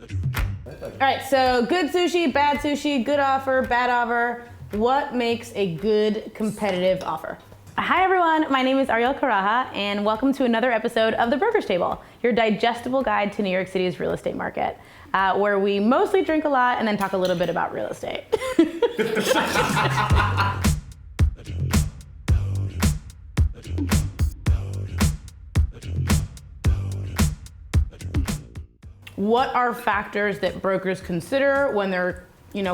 All right, so good sushi, good offer, bad offer. What makes a good competitive offer? Hi everyone, my name is Ariel Caraja and welcome to another episode of The Broker's Table, your digestible guide to New York City's real estate market, where we mostly drink a lot and then talk a little bit about real estate. What are factors that brokers consider when they're,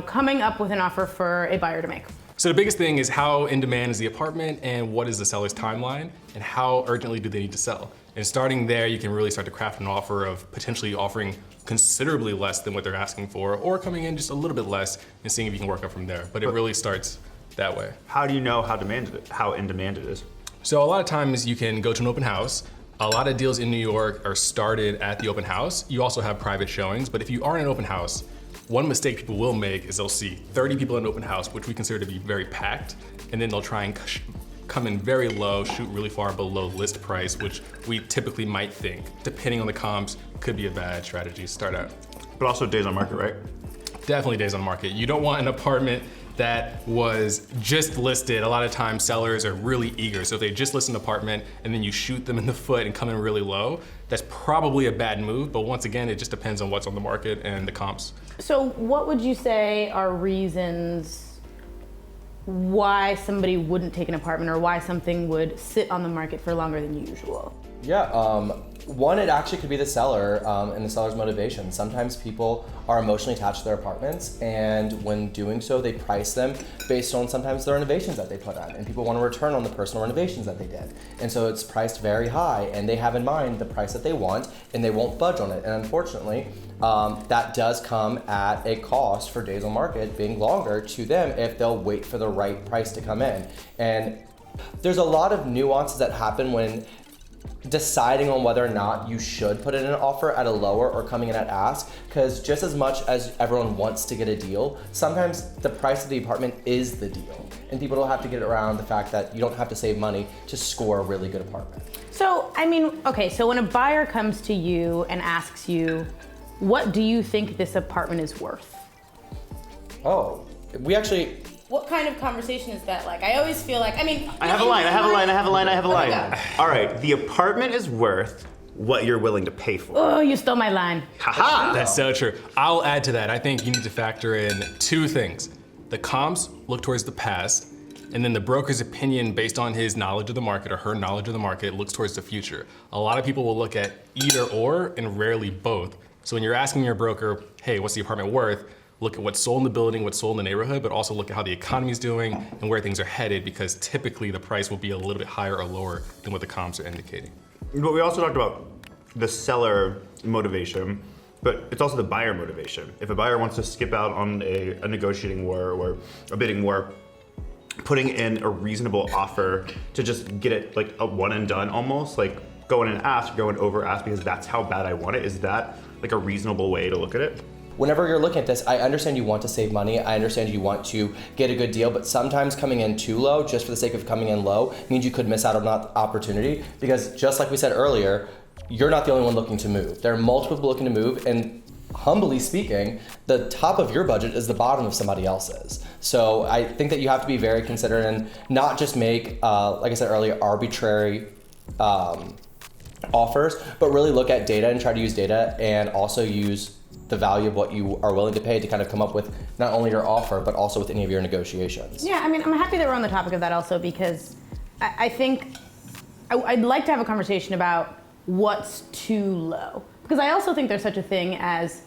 coming up with an offer for a buyer to make? So the biggest thing is how in demand is the apartment and what is the seller's timeline and how urgently do they need to sell. And starting there, you can really start to craft an offer of potentially offering considerably less than what they're asking for or coming in just a little bit less and seeing if you can work up from there. But it really starts that way. How do you know how in demand it is? So a lot of times you can go to an open house. A lot of deals in New York are started at the open house. You also have private showings, but if you are in an open house, one mistake people will make is they'll see 30 people in an open house, which we consider to be very packed, and then they'll try and come in very low, shoot really far below list price, which we typically might think, depending on the comps, could be a bad strategy to start out. But also days on market, right? Definitely days on market. You don't want an apartment that was just listed. A lot of times sellers are really eager. So if they just list an apartment and then you shoot them in the foot and come in really low, that's probably a bad move. But once again, it just depends on what's on the market and the comps. So what would you say are reasons why somebody wouldn't take an apartment or why something would sit on the market for longer than usual? Yeah, one, it actually could be the seller and the seller's motivation. Sometimes people are emotionally attached to their apartments, and when doing so, they price them based on sometimes the renovations that they put on, and people want to return on the personal renovations that they did. And so it's priced very high, and they have in mind the price that they want, and they won't budge on it. And unfortunately, that does come at a cost for days on market being longer to them if they'll wait for the right price to come in. And there's a lot of nuances that happen when deciding on whether or not you should put in an offer at a lower or coming in at ask, because just as much as everyone wants to get a deal, sometimes the price of the apartment is the deal, and people don't have to get around the fact that you don't have to save money to score a really good apartment. So, so when a buyer comes to you and asks you, what do you think this apartment is worth? What kind of conversation is that like? I always feel like, I have a line. All right, the apartment is worth what you're willing to pay for. Oh, you stole my line. Haha! That's so true. I'll add to that. I think you need to factor in two things. The comps look towards the past, and then the broker's opinion based on his knowledge of the market or her knowledge of the market looks towards the future. A lot of people will look at either or and rarely both. So when you're asking your broker, hey, what's the apartment worth? Look at what's sold in the building, what's sold in the neighborhood, but also look at how the economy is doing and where things are headed, because typically the price will be a little bit higher or lower than what the comps are indicating. But we also talked about the seller motivation, but it's also the buyer motivation. If a buyer wants to skip out on a negotiating war or a bidding war, putting in a reasonable offer to just get it like a one and done almost, like go in and ask, go and over ask because that's how bad I want it, is that like a reasonable way to look at it? Whenever you're looking at this, I understand you want to save money, I understand you want to get a good deal, but sometimes coming in too low, just for the sake of coming in low, means you could miss out on that opportunity, because just like we said earlier, you're not the only one looking to move. There are multiple people looking to move, and humbly speaking, the top of your budget is the bottom of somebody else's. So I think that you have to be very considerate and not just make, like I said earlier, arbitrary offers, but really look at data and try to use data and also use the value of what you are willing to pay to kind of come up with not only your offer, but also with any of your negotiations. Yeah, I'm happy that we're on the topic of that also, because I think I'd like to have a conversation about what's too low. Because I also think there's such a thing as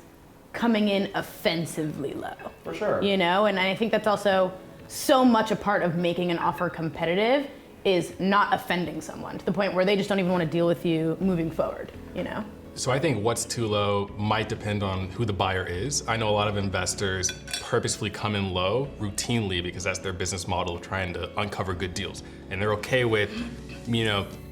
coming in offensively low. For sure. And I think that's also so much a part of making an offer competitive is not offending someone to the point where they just don't even want to deal with you moving forward, So I think what's too low might depend on who the buyer is. I know a lot of investors purposefully come in low routinely because that's their business model of trying to uncover good deals. And they're okay with,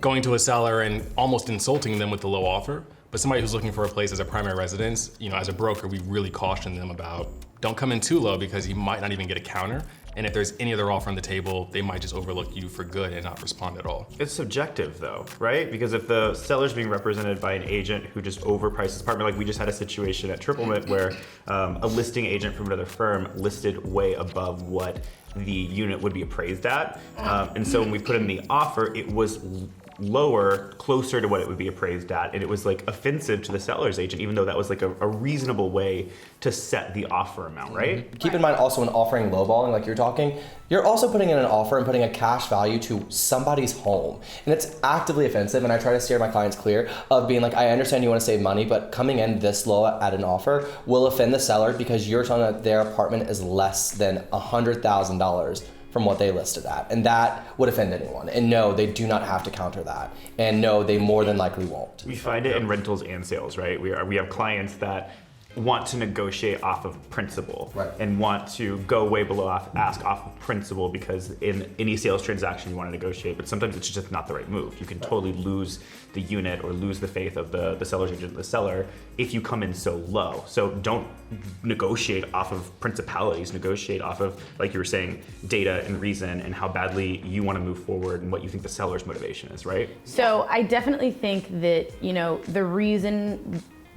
going to a seller and almost insulting them with the low offer. But somebody who's looking for a place as a primary residence, as a broker, we really caution them about don't come in too low because you might not even get a counter. And if there's any other offer on the table, they might just overlook you for good and not respond at all. It's subjective though, right? Because if the seller's being represented by an agent who just overprices the apartment, like we just had a situation at Triplement where a listing agent from another firm listed way above what the unit would be appraised at. And so when we put in the offer, it was lower, closer to what it would be appraised at. And it was like offensive to the seller's agent, even though that was like a reasonable way to set the offer amount, right? Keep in mind also when offering lowballing, like you're talking, you're also putting in an offer and putting a cash value to somebody's home. And it's actively offensive, and I try to steer my clients clear of being like, I understand you want to save money, but coming in this low at an offer will offend the seller because you're telling them that their apartment is less than $100,000 from what they listed at. And that would offend anyone. And no, they do not have to counter that. And no, they more than likely won't. We find it in rentals and sales, right? We have clients that want to negotiate off of principle, right, and want to go way below ask off of principle because in any sales transaction you want to negotiate, but sometimes it's just not the right move. You can totally lose the unit or lose the faith of the seller's agent, the seller, if you come in so low. So don't negotiate off of principalities, negotiate off of, like you were saying, data and reason and how badly you want to move forward and what you think the seller's motivation is, right? So I definitely think that,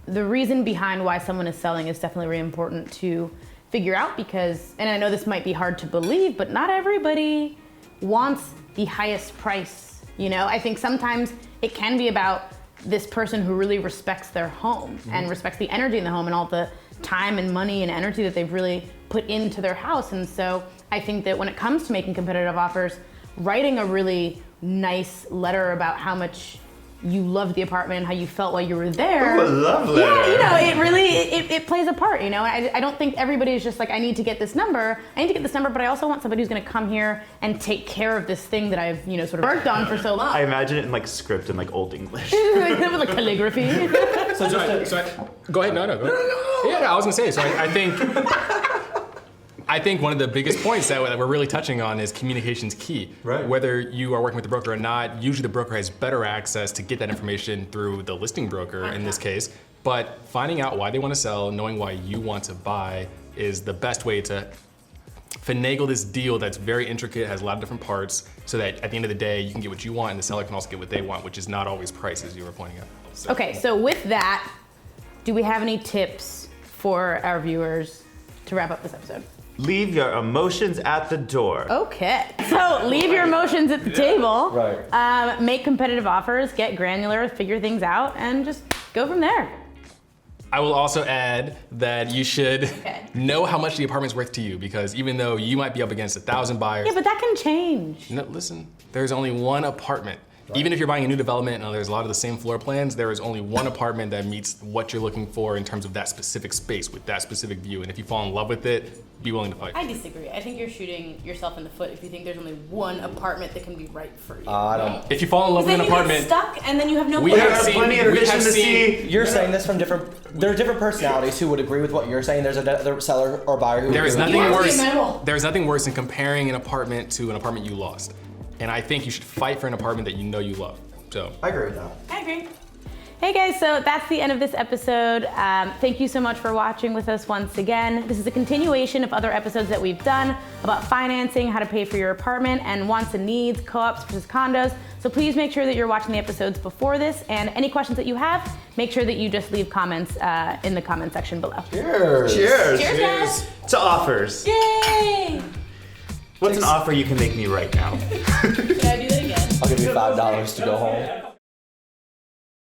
the reason behind why someone is selling is definitely really important to figure out because, and I know this might be hard to believe, but not everybody wants the highest price. I think sometimes it can be about this person who really respects their home and respects the energy in the home and all the time and money and energy that they've really put into their house. And so I think that when it comes to making competitive offers, writing a really nice letter about how much you loved the apartment and how you felt while you were there. Ooh, a love letter. Yeah, it really, it plays a part, I don't think everybody is just like, I need to get this number, but I also want somebody who's gonna come here and take care of this thing that I've, sort of worked on for so long. I imagine it in like script in like old English. With like calligraphy. Go ahead, no, go ahead. Yeah, I was gonna say, so I think one of the biggest points that we're really touching on is communication's key. Right. Whether you are working with the broker or not, usually the broker has better access to get that information through the listing broker in this case. But finding out why they want to sell, knowing why you want to buy is the best way to finagle this deal that's very intricate, has a lot of different parts, so that at the end of the day, you can get what you want and the seller can also get what they want, which is not always price, as you were pointing out. So. Okay, so with that, do we have any tips for our viewers to wrap up this episode? Leave your emotions at the door. Okay, so leave your emotions at the table. Right. Make competitive offers, get granular, figure things out, and just go from there. I will also add that you should know how much the apartment's worth to you, because even though you might be up against 1,000 buyers. Yeah, but that can change. No, listen, there's only one apartment. Right. Even if you're buying a new development and there's a lot of the same floor plans, there is only one apartment that meets what you're looking for in terms of that specific space with that specific view. And if you fall in love with it, be willing to fight. I disagree. I think you're shooting yourself in the foot if you think there's only one apartment that can be right for you. I don't. If you fall in love with an apartment, you get stuck and then you have no we place. have seen, plenty of we vision have to seen, see. You're saying this from there are different personalities who would agree with what you're saying. There's a seller or buyer who There is would agree nothing with worse. There is nothing worse than comparing an apartment to an apartment you lost. And I think you should fight for an apartment that you know you love. So I agree with that. I agree. Hey guys, so that's the end of this episode. Thank you so much for watching with us once again. This is a continuation of other episodes that we've done about financing, how to pay for your apartment, and wants and needs, co-ops versus condos. So please make sure that you're watching the episodes before this, and any questions that you have, make sure that you just leave comments in the comment section below. Cheers. Cheers. Cheers, guys. To offers. Yay! What's an offer you can make me right now? Should I do that again? I'll give you $5 to go home.